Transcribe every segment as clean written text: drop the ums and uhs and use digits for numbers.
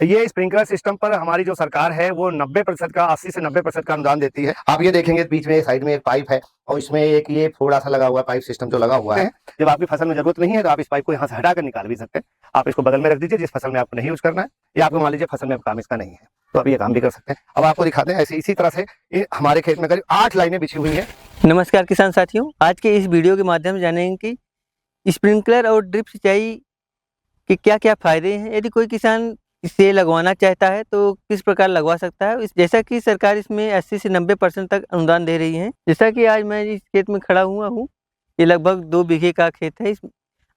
ये sprinkler system पर हमारी जो सरकार है वो 90% का 80 से 90% का अनुदान देती है। आप ये देखेंगे बीच में साइड में एक पाइप है और इसमें एक ये थोड़ा सा लगा हुआ पाइप सिस्टम जो लगा हुआ है। जब आपकी फसल में जरूरत नहीं है तो आप इस पाइप को यहाँ से हटाकर निकाल भी सकते हैं। आप इसको बगल में रख दीजिए जिस फसल में आपको नहीं यूज करना है, या आपको मान लीजिए फसल में काम इसका नहीं है तो आप ये काम भी कर सकते हैं। अब आपको दिखाते हैं ऐसे इसी तरह से हमारे खेत में करीब 8 लाइनें बिछी हुई है। नमस्कार किसान साथियों, आज के इस वीडियो के माध्यम से जानेंगे कि स्प्रिंकलर और ड्रिप सिंचाई के क्या क्या फायदे हैं। यदि कोई किसान इसे लगवाना चाहता है तो किस प्रकार लगवा सकता है। जैसा कि सरकार इसमें 80 से 90% तक अनुदान दे रही है। जैसा कि आज मैं इस खेत में खड़ा हुआ हूँ, ये लगभग 2 बीघे का खेत है। इस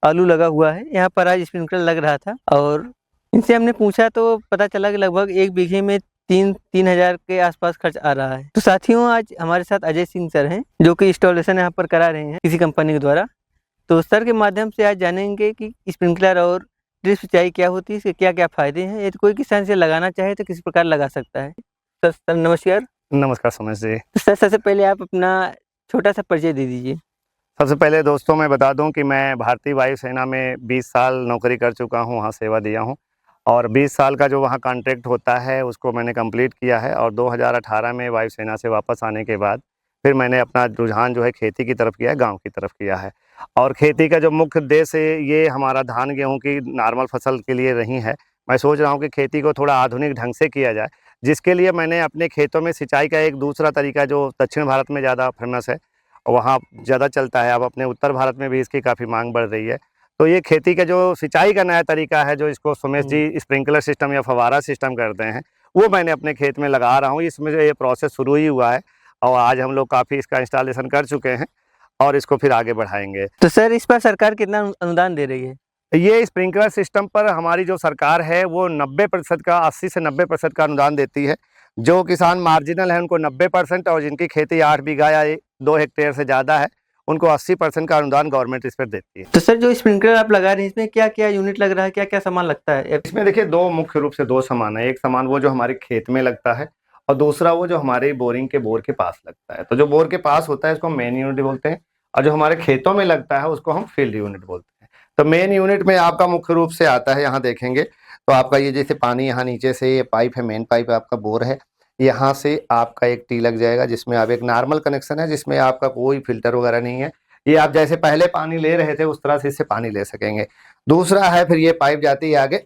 आलू लगा हुआ है, यहाँ पर आज स्प्रिंकलर लग रहा था और इनसे हमने पूछा तो पता चला कि लगभग 1 बीघे में 3,000 के आसपास खर्च आ रहा है। तो साथियों, आज हमारे साथ अजय सिंह सर हैं जो कि इंस्टॉलेशन यहाँ पर करा रहे हैं किसी कंपनी के द्वारा। तो सर के माध्यम से आज जानेंगे कि स्प्रिंकलर और ड्रिप सिंचाई क्या होती है, इसके क्या क्या फायदे हैं। यदि कोई किसान इसे लगाना चाहे तो किस प्रकार लगा सकता है। सर नमस्कार। नमस्कार सुमेश जी। तो सर सबसे पहले आप अपना छोटा सा परिचय दे दीजिए। सबसे पहले दोस्तों मैं बता दूं कि मैं भारतीय वायुसेना में 20 साल नौकरी कर चुका हूं, वहां सेवा दिया हूं और 20 साल का जो वहां कॉन्ट्रैक्ट होता है उसको मैंने कंप्लीट किया है। और 2018 में वायुसेना से वापस आने के बाद फिर मैंने अपना रुझान जो है खेती की तरफ किया है, गाँव की तरफ किया है। और खेती का जो मुख्य उद्देश्य है ये हमारा धान गेहूँ की नॉर्मल फसल के लिए नहीं है। मैं सोच रहा हूँ कि खेती को थोड़ा आधुनिक ढंग से किया जाए, जिसके लिए मैंने अपने खेतों में सिंचाई का एक दूसरा तरीका जो दक्षिण भारत में ज़्यादा फेमस है, वहाँ ज़्यादा चलता है, अब अपने उत्तर भारत में भी इसकी काफ़ी मांग बढ़ रही है। तो ये खेती का जो सिंचाई का नया तरीका है, जो इसको सुमेश जी स्प्रिंकलर सिस्टम या फव्वारा सिस्टम करते हैं, वो मैंने अपने खेत में लगा रहा हूँ। इसमें जो ये प्रोसेस शुरू ही हुआ है और आज हम लोग काफ़ी इसका इंस्टॉलेशन कर चुके हैं और इसको फिर आगे बढ़ाएंगे। तो सर इस पर सरकार कितना अनुदान दे रही है? ये स्प्रिंकलर सिस्टम पर हमारी जो सरकार है वो 90% का 80 से 90% का अनुदान देती है। जो किसान मार्जिनल है उनको 90% और जिनकी खेती 8 बीघा या 2 हेक्टेयर से ज़्यादा है उनको 80% का अनुदान गवर्नमेंट इस पर देती है। तो सर जो स्प्रिंकलर आप लगा रहे हैं इसमें क्या क्या यूनिट लग रहा है, क्या क्या सामान लगता है? इसमें देखिए दो मुख्य रूप से 2 सामान है। एक सामान वो जो हमारे खेत में लगता है और दूसरा वो जो हमारे बोरिंग के बोर के पास लगता है। तो जो बोर के पास होता है इसको मेन यूनिट बोलते हैं और जो हमारे खेतों में लगता है उसको हम फील्ड यूनिट बोलते हैं। तो मेन यूनिट में आपका मुख्य रूप से आता है, यहाँ देखेंगे तो आपका ये जैसे पानी यहाँ नीचे से ये पाइप है, मेन पाइप आपका बोर है, यहाँ से आपका एक टी लग जाएगा जिसमें आप एक नॉर्मल कनेक्शन है जिसमें आपका कोई फिल्टर वगैरह नहीं है। ये आप जैसे पहले पानी ले रहे थे उस तरह से इससे पानी ले सकेंगे। दूसरा है फिर ये पाइप जाती है आगे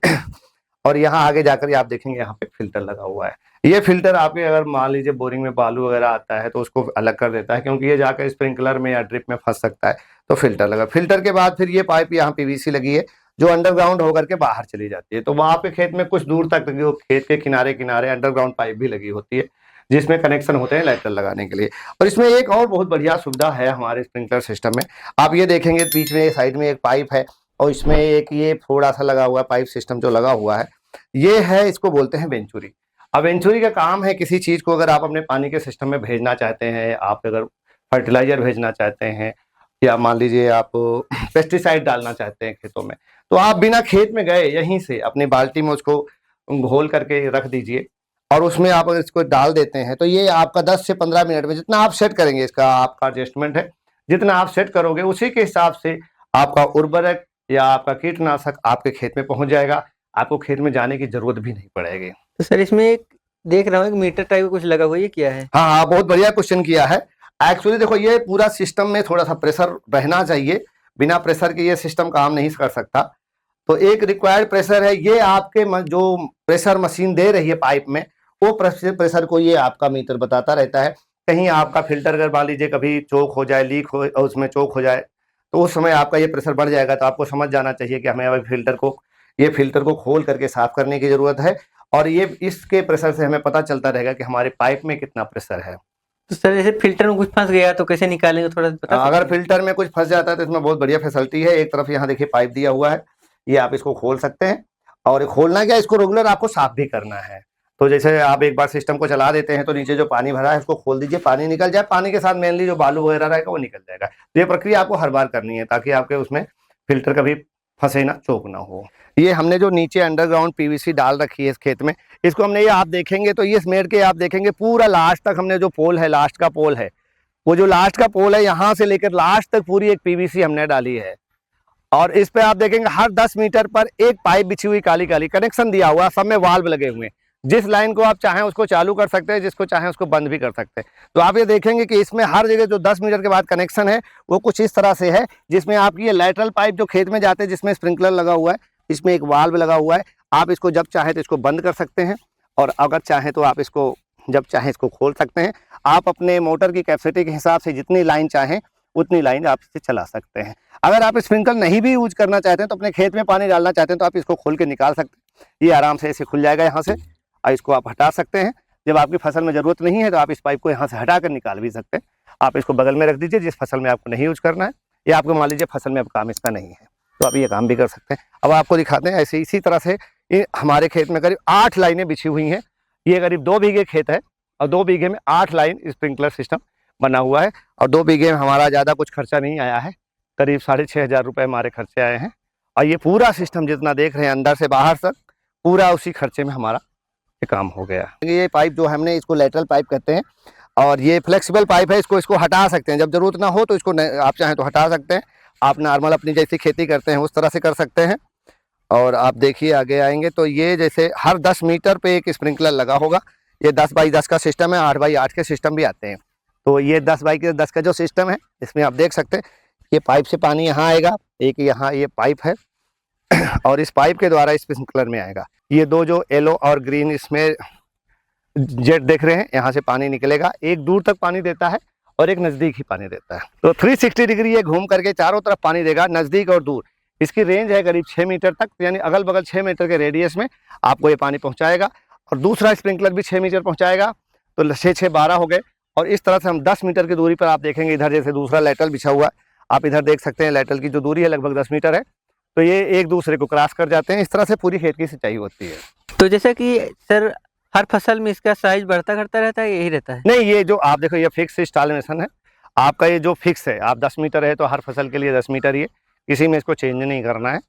और यहाँ आगे जाकर आप देखेंगे यहाँ पे फिल्टर लगा हुआ है। ये फिल्टर आपके अगर मान लीजिए बोरिंग में बालू वगैरह आता है तो उसको अलग कर देता है, क्योंकि ये जाकर स्प्रिंकलर में या ड्रिप में फंस सकता है। तो फिल्टर लगा, फिल्टर के बाद फिर ये पाइप यहाँ पीवीसी लगी है जो अंडरग्राउंड होकर के बाहर चली जाती है। तो वहां पे खेत में कुछ दूर तक खेत के किनारे किनारे अंडरग्राउंड पाइप भी लगी होती है जिसमें कनेक्शन होते हैं लेटरल लगाने के लिए। और इसमें एक और बहुत बढ़िया सुविधा है हमारे स्प्रिंकलर सिस्टम में। आप ये देखेंगे बीच में साइड में एक पाइप है और इसमें एक ये थोड़ा सा लगा हुआ पाइप सिस्टम जो लगा हुआ है, ये है, इसको बोलते हैं वेंचुरी। अब वेंचुरी का काम है किसी चीज को अगर आप अपने पानी के सिस्टम में भेजना चाहते हैं, आप अगर फर्टिलाइजर भेजना चाहते हैं या मान लीजिए आप पेस्टिसाइड डालना चाहते हैं खेतों में, तो आप बिना खेत में गए यहीं से अपनी बाल्टी में उसको घोल करके रख दीजिए और उसमें आप अगर इसको डाल देते हैं तो ये आपका 10 से 15 मिनट में, जितना आप सेट करेंगे, इसका आपका एडजस्टमेंट है, जितना आप सेट करोगे उसी के हिसाब से आपका उर्वरक या आपका कीटनाशक आपके खेत में पहुंच जाएगा। आपको खेत में जाने की जरूरत भी नहीं पड़ेगी। तो सर इसमें एक देख रहा हूँ मीटर टाइप कुछ लगा हुआ है, ये क्या है? हाँ हाँ, बहुत बढ़िया क्वेश्चन किया है। एक्चुअली देखो ये पूरा सिस्टम में थोड़ा सा प्रेशर रहना चाहिए, बिना प्रेशर के ये सिस्टम काम नहीं कर सकता। तो एक रिक्वायर्ड प्रेशर है, ये आपके जो प्रेशर मशीन दे रही है पाइप में, वो प्रेशर को ये आपका मीटर बताता रहता है। कहीं आपका फिल्टर अगर मान लीजिए कभी चोक हो जाए, लीक हो, उसमें चोक हो जाए, तो उस समय आपका ये प्रेशर बढ़ जाएगा। तो आपको समझ जाना चाहिए कि हमें अभी फिल्टर को खोल करके साफ करने की जरूरत है और ये इसके प्रेशर से हमें पता चलता रहेगा कि हमारे पाइप में कितना प्रेशर है। तो सर जैसे फिल्टर में कुछ फंस गया तो कैसे निकालेंगे, थोड़ा बता सकते अगर हैं? फिल्टर में कुछ फंस जाता है तो इसमें बहुत बढ़िया फैसिलिटी है। एक तरफ यहाँ देखिए पाइप दिया हुआ है, ये आप इसको खोल सकते हैं और खोलना क्या, इसको रेगुलर आपको साफ भी करना है। तो जैसे आप एक बार सिस्टम को चला देते हैं तो नीचे जो पानी भरा है उसको खोल दीजिए, पानी निकल जाए, पानी के साथ मेनली जो बालू वगैरह रहेगा वो निकल जाएगा। तो ये प्रक्रिया आपको हर बार करनी है ताकि आपके उसमें फिल्टर कभी फंसे ना, चोक ना हो। ये हमने जो नीचे अंडरग्राउंड पीवीसी डाल रखी है इस खेत में, इसको हमने, ये आप देखेंगे तो ये समेट के आप देखेंगे पूरा लास्ट तक हमने जो पोल है, लास्ट का पोल है, वो जो लास्ट का पोल है यहाँ से लेकर लास्ट तक पूरी एक पीवीसी हमने डाली है। और इस पे आप देखेंगे हर 10 मीटर पर एक पाइप बिछी हुई काली काली, कनेक्शन दिया हुआ, सब में वाल्व लगे हुए हैं। जिस लाइन को आप चाहें उसको चालू कर सकते हैं, जिसको चाहें उसको बंद भी कर सकते हैं। तो आप ये देखेंगे कि इसमें हर जगह जो 10 मीटर के बाद कनेक्शन है वो कुछ इस तरह से है, जिसमें आपकी ये लेटरल पाइप जो खेत में जाते हैं, जिसमें स्प्रिंकलर लगा हुआ है, इसमें एक वाल्व लगा हुआ है। आप इसको जब चाहें तो इसको बंद कर सकते हैं, और अगर चाहें तो आप इसको जब चाहें इसको खोल सकते हैं। आप अपने मोटर की कैपेसिटी के हिसाब से जितनी लाइन चाहें उतनी लाइन आप इसे चला सकते हैं। अगर आप स्प्रिंकल नहीं भी यूज करना चाहते हैं, तो अपने खेत में पानी डालना चाहते हैं, तो आप इसको खोल के निकाल सकते हैं। ये आराम से ऐसे खुल जाएगा यहाँ से, और इसको आप हटा सकते हैं। जब आपकी फसल में ज़रूरत नहीं है तो आप इस पाइप को यहाँ से हटा कर निकाल भी सकते हैं। आप इसको बगल में रख दीजिए जिस फसल में आपको नहीं यूज करना है, या आपको मान लीजिए फसल में अब काम इसका नहीं है, तो आप ये काम भी कर सकते हैं। अब आपको दिखाते हैं ऐसे इसी तरह से हमारे खेत में करीब 8 लाइनें बिछी हुई हैं। ये करीब 2 बीघे खेत है, और 2 बीघे में 8 लाइन स्प्रिंकलर सिस्टम बना हुआ है। और 2 बीघे में हमारा ज़्यादा कुछ खर्चा नहीं आया है, करीब 6,500 रुपये हमारे खर्चे आए हैं। और ये पूरा सिस्टम जितना देख रहे हैं अंदर से बाहर तक, पूरा उसी खर्चे में हमारा ये काम हो गया। ये पाइप जो हमने इसको लेटरल पाइप कहते हैं, और ये फ्लेक्सिबल पाइप है। इसको हटा सकते हैं, जब जरूरत ना हो तो इसको आप चाहें तो हटा सकते हैं। आप नॉर्मल अपनी जैसी खेती करते हैं उस तरह से कर सकते हैं। और आप देखिए आगे आएंगे तो ये जैसे हर 10 मीटर पे एक स्प्रिंकलर लगा होगा। ये 10 बाई 10 का सिस्टम है, 8 बाई 8 के सिस्टम भी आते हैं। तो ये 10 बाई 10 का जो सिस्टम है, इसमें आप देख सकते हैं ये पाइप से पानी यहाँ आएगा, एक यहाँ ये पाइप है, और इस पाइप के द्वारा इस स्प्रिंकलर में आएगा। ये 2 जो येलो और ग्रीन इसमें जेट देख रहे हैं, यहाँ से पानी निकलेगा। एक दूर तक पानी देता है और एक नज़दीक ही पानी देता है। तो 360 डिग्री ये घूम करके चारों तरफ पानी देगा, नज़दीक और दूर। इसकी रेंज है करीब 6 मीटर तक, यानी अगल बगल 6 मीटर के रेडियस में आपको ये पानी पहुँचाएगा। और दूसरा स्प्रिंकलर भी 6 मीटर पहुँचाएगा, तो 6 12 हो गए। और इस तरह से हम 10 मीटर की दूरी पर आप देखेंगे, इधर जैसे दूसरा लेटरल बिछा हुआ है, आप इधर देख सकते हैं लेटरल की जो दूरी है लगभग 10 मीटर है। तो ये एक दूसरे को क्रॉस कर जाते हैं। इस तरह से पूरी खेत की सिंचाई होती है। तो जैसा कि सर हर फसल में इसका साइज बढ़ता घटता रहता है, यही रहता है? नहीं, ये जो आप देखो ये फिक्स इंस्टॉलेशन है आपका, ये जो फिक्स है। आप 10 मीटर है तो हर फसल के लिए 10 मीटर ही है, किसी में इसको चेंज नहीं करना है।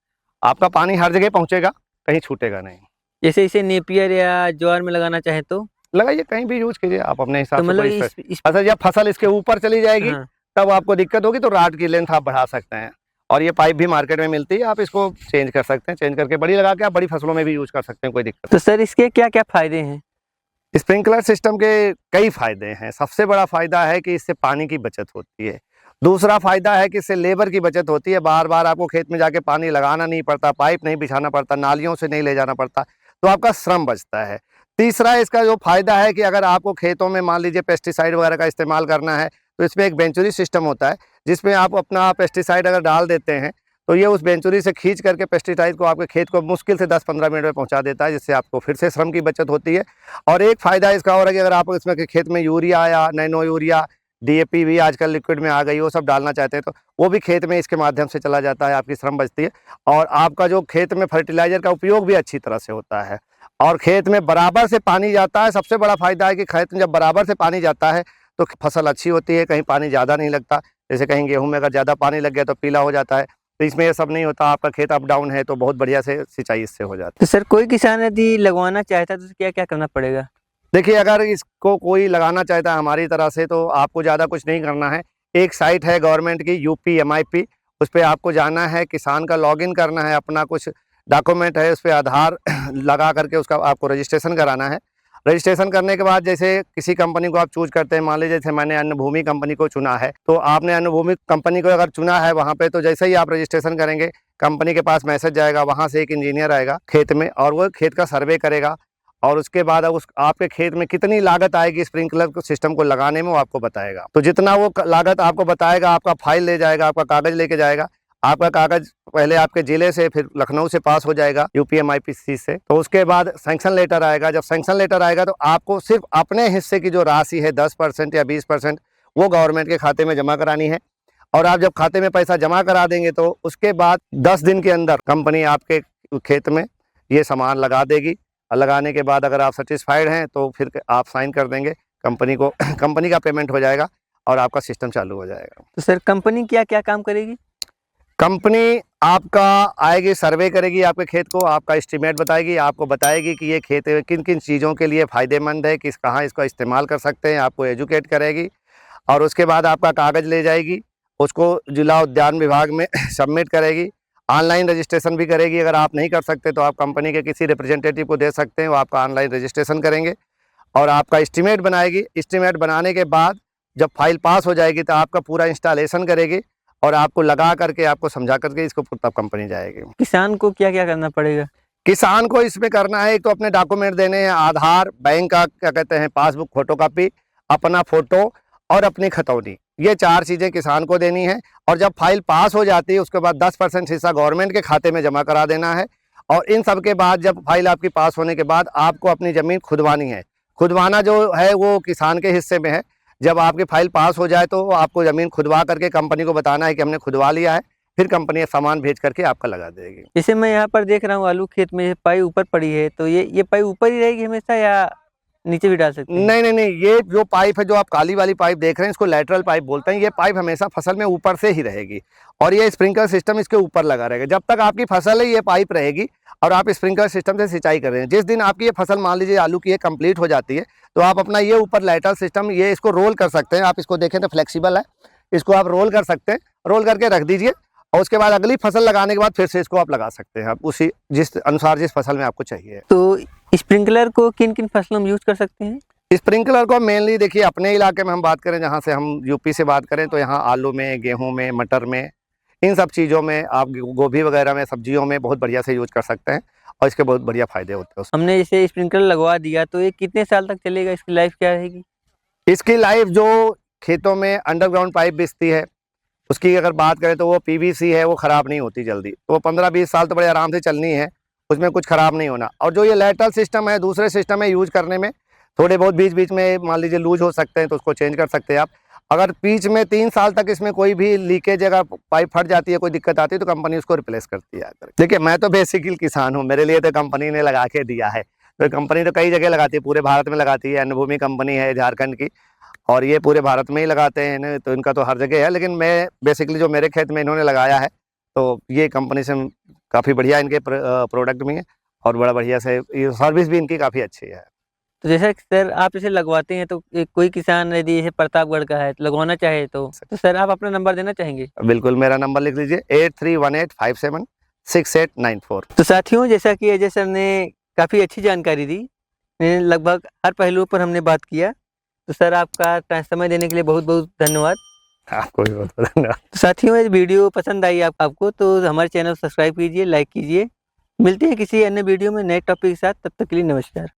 आपका पानी हर जगह पहुंचेगा, कहीं छूटेगा नहीं। जैसे इसे नेपियर या ज्वार में लगाना चाहे तो लगाइए, कहीं भी यूज कीजिए आप अपने हिसाब तो से। मतलब अच्छा, जब फसल इसके ऊपर चली जाएगी हाँ। तब आपको दिक्कत होगी, तो राड की लेंथ आप बढ़ा सकते हैं। और ये पाइप भी मार्केट में मिलती है, आप इसको चेंज कर सकते हैं। चेंज करके बड़ी लगा के आप बड़ी फसलों में भी यूज कर सकते हैं, कोई दिक्कत। तो सर इसके क्या क्या फायदे हैं? स्प्रिंकलर सिस्टम के कई फायदे हैं। सबसे बड़ा फायदा है कि इससे पानी की बचत होती है। दूसरा फायदा है कि इससे लेबर की बचत होती है। बार बार आपको खेत में जाके पानी लगाना नहीं पड़ता, पाइप नहीं बिछाना पड़ता, नालियों से नहीं ले जाना पड़ता, तो आपका श्रम बचता है। तीसरा इसका जो फायदा है कि अगर आपको खेतों में मान लीजिए पेस्टिसाइड वगैरह का इस्तेमाल करना है, तो इसमें एक बेंचुरी सिस्टम होता है, जिसमें आप अपना पेस्टिसाइड अगर डाल देते हैं तो ये उस बेंचुरी से खींच करके पेस्टिसाइड को आपके खेत को मुश्किल से 10-15 मिनट में पहुंचा देता है, जिससे आपको फिर से श्रम की बचत होती है। और एक फ़ायदा इसका और है कि अगर आप इसमें खेत में यूरिया या नैनो यूरिया, डीएपी भी आजकल लिक्विड में आ गई, वो सब डालना चाहते हैं तो वो भी खेत में इसके माध्यम से चला जाता है, आपकी श्रम बचती है। और आपका जो खेत में फर्टिलाइज़र का उपयोग भी अच्छी तरह से होता है। और खेत में बराबर से पानी जाता है। सबसे बड़ा फ़ायदा है कि खेत में जब बराबर से पानी जाता है तो फसल अच्छी होती है, कहीं पानी ज़्यादा नहीं लगता। जैसे कहीं गेहूँ में अगर ज़्यादा पानी लग गया तो पीला हो जाता है, तो इसमें ये सब नहीं होता। आपका खेत अप डाउन है तो बहुत बढ़िया से सिंचाई इससे हो जाती है। तो सर कोई किसान यदि लगवाना चाहता है तो क्या क्या करना पड़ेगा? देखिए, अगर इसको कोई लगाना चाहता है हमारी तरह से, तो आपको ज़्यादा कुछ नहीं करना है। एक साइट है गवर्नमेंट की UPMIP, उस पर आपको जाना है, किसान का लॉगिन करना है, अपना कुछ डॉक्यूमेंट है उस पर आधार लगा करके उसका आपको रजिस्ट्रेशन कराना है। रजिस्ट्रेशन करने के बाद जैसे किसी कंपनी को आप चूज करते हैं, मान लीजिए जैसे मैंने अन्नभूमि कंपनी को चुना है, तो आपने अन्नभूमि कंपनी को अगर चुना है वहाँ पे, तो जैसे ही आप रजिस्ट्रेशन करेंगे कंपनी के पास मैसेज जाएगा, वहाँ से एक इंजीनियर आएगा खेत में और वो खेत का सर्वे करेगा। और उसके बाद अब आपके खेत में कितनी लागत आएगी स्प्रिंकलर सिस्टम को लगाने में, वो आपको बताएगा। तो जितना वो लागत आपको बताएगा, आपका फाइल ले जाएगा, आपका कागज लेके जाएगा। आपका कागज पहले आपके जिले से, फिर लखनऊ से पास हो जाएगा UPMIPC से। तो उसके बाद सैंक्शन लेटर आएगा। जब सैंक्शन लेटर आएगा तो आपको सिर्फ अपने हिस्से की जो राशि है 10% या 20%, वो गवर्नमेंट के खाते में जमा करानी है। और आप जब खाते में पैसा जमा करा देंगे तो उसके बाद 10 दिन के अंदर कंपनी आपके खेत में ये सामान लगा देगी। और लगाने के बाद अगर आप सेटिस्फाइड हैं तो फिर आप साइन कर देंगे कंपनी को, कंपनी का पेमेंट हो जाएगा और आपका सिस्टम चालू हो जाएगा। तो सर कंपनी क्या क्या काम करेगी? कंपनी आपका आएगी, सर्वे करेगी आपके खेत को, आपका एस्टीमेट बताएगी, आपको बताएगी कि ये खेत किन किन चीज़ों के लिए फ़ायदेमंद है, कहाँ इसका इस्तेमाल कर सकते हैं, आपको एजुकेट करेगी। और उसके बाद आपका कागज़ ले जाएगी, उसको जिला उद्यान विभाग में सबमिट करेगी। ऑनलाइन रजिस्ट्रेशन भी करेगी। अगर आप नहीं कर सकते तो आप कंपनी के किसी रिप्रेजेंटेटिव को दे सकते हैं, वो आपका ऑनलाइन रजिस्ट्रेशन करेंगे और आपका एस्टीमेट बनाएगी। एस्टीमेट बनाने के बाद जब फाइल पास हो जाएगी तो आपका पूरा इंस्टॉलेशन करेगी और आपको लगा करके आपको समझा करके इसको तब कंपनी जाएगी। किसान को क्या क्या करना पड़ेगा? किसान को इसमें करना है, एक तो अपने डॉक्यूमेंट देने हैं, आधार, बैंक का क्या कहते हैं पासबुक फोटोकॉपी, अपना फोटो और अपनी खतौनी, ये 4 चीज़ें किसान को देनी है। और जब फाइल पास हो जाती है उसके बाद 10% हिस्सा गवर्नमेंट के खाते में जमा करा देना है। और इन सब के बाद जब फाइल आपकी पास होने के बाद आपको अपनी ज़मीन खुदवानी है। खुदवाना जो है वो किसान के हिस्से में है। जब आपकी फाइल पास हो जाए तो आपको ज़मीन खुदवा करके कंपनी को बताना है कि हमने खुदवा लिया है, फिर कंपनी सामान भेज करके आपका लगा देगी। जैसे मैं यहाँ पर देख रहा हूँ आलू खेत में पाई ऊपर पड़ी है, तो ये पाई ऊपर ही रहेगी हमेशा या नीचे भी डाल सकते हैं? नहीं, ये जो पाइप है, जो आप काली वाली पाइप देख रहे हैं, इसको लैटरल पाइप बोलते हैं। ये पाइप हमेशा फसल में ऊपर से ही रहेगी और ये स्प्रिंकलर सिस्टम इसके ऊपर लगा रहेगा। जब तक आपकी फसल है ये पाइप रहेगी और आप स्प्रिंकलर सिस्टम से सिंचाई कर रहे हैं। जिस दिन आपकी ये फसल मान लीजिए आलू की ये कंप्लीट हो जाती है तो आप अपना ये ऊपर लैटरल सिस्टम ये इसको रोल कर सकते हैं। आप इसको देखें तो फ्लेक्सिबल है, इसको आप रोल कर सकते हैं, रोल करके रख दीजिए और उसके बाद अगली फसल लगाने के बाद फिर से इसको आप लगा सकते हैं, आप उसी जिस अनुसार जिस फसल में आपको चाहिए। तो स्प्रिंकलर को किन किन फसलों में यूज कर सकते हैं? स्प्रिंकलर को मेनली देखिए अपने इलाके में हम बात करें, जहाँ से हम यूपी से बात करें तो यहाँ आलू में, गेहूं में, मटर में, इन सब चीज़ों में, आप गोभी वगैरह में, सब्जियों में बहुत बढ़िया से यूज कर सकते हैं और इसके बहुत बढ़िया फायदे होते हैं। हमने जैसे स्प्रिंकलर लगवा दिया तो ये कितने साल तक चलेगा, इसकी लाइफ क्या रहेगी? इसकी लाइफ जो खेतों में अंडरग्राउंड पाइप बिछती है उसकी अगर बात करें तो वो पीवीसी है, वो ख़राब नहीं होती जल्दी, तो वो 15-20 साल तो बड़े आराम से चलनी है, उसमें कुछ ख़राब नहीं होना। और जो ये लैटरल सिस्टम है, दूसरे सिस्टम है यूज करने में थोड़े बहुत बीच बीच में मान लीजिए लूज हो सकते हैं तो उसको चेंज कर सकते हैं आप। अगर बीच में 3 साल तक इसमें कोई भी लीकेज, अगर पाइप फट जाती है, कोई दिक्कत आती है तो कंपनी उसको रिप्लेस करती है। देखिए मैं तो बेसिकली किसान हूँ, मेरे लिए तो कंपनी ने लगा के दिया है। तो कंपनी तो कई जगह लगाती है, पूरे भारत में लगाती है। अन्नभूमि कंपनी है झारखंड की और ये पूरे भारत में ही लगाते हैं, तो इनका तो हर जगह है। लेकिन मैं बेसिकली जो मेरे खेत में इन्होंने लगाया है तो ये कंपनी से काफ़ी बढ़िया इनके प्रोडक्ट भी है और बड़ा बढ़िया से सर्विस भी इनकी काफ़ी अच्छी है। तो जैसा कि सर आप इसे लगवाते हैं तो कोई किसान यदि ये प्रतापगढ़ का है लगवाना चाहे तो सर आप अपना नंबर देना चाहेंगे? बिल्कुल, मेरा नंबर लिख लीजिए 8318576894। तो साथियों, जैसा कि अजय सर ने काफ़ी अच्छी जानकारी दी, लगभग हर पहलू पर हमने बात किया, तो सर आपका समय देने के लिए बहुत बहुत धन्यवाद। आपको भी बहुत धन्यवाद। तो साथियों, ये वीडियो पसंद आई आपको तो हमारे चैनल सब्सक्राइब कीजिए, लाइक कीजिए। मिलते हैं किसी अन्य वीडियो में नए टॉपिक के साथ, तब तक के लिए नमस्कार।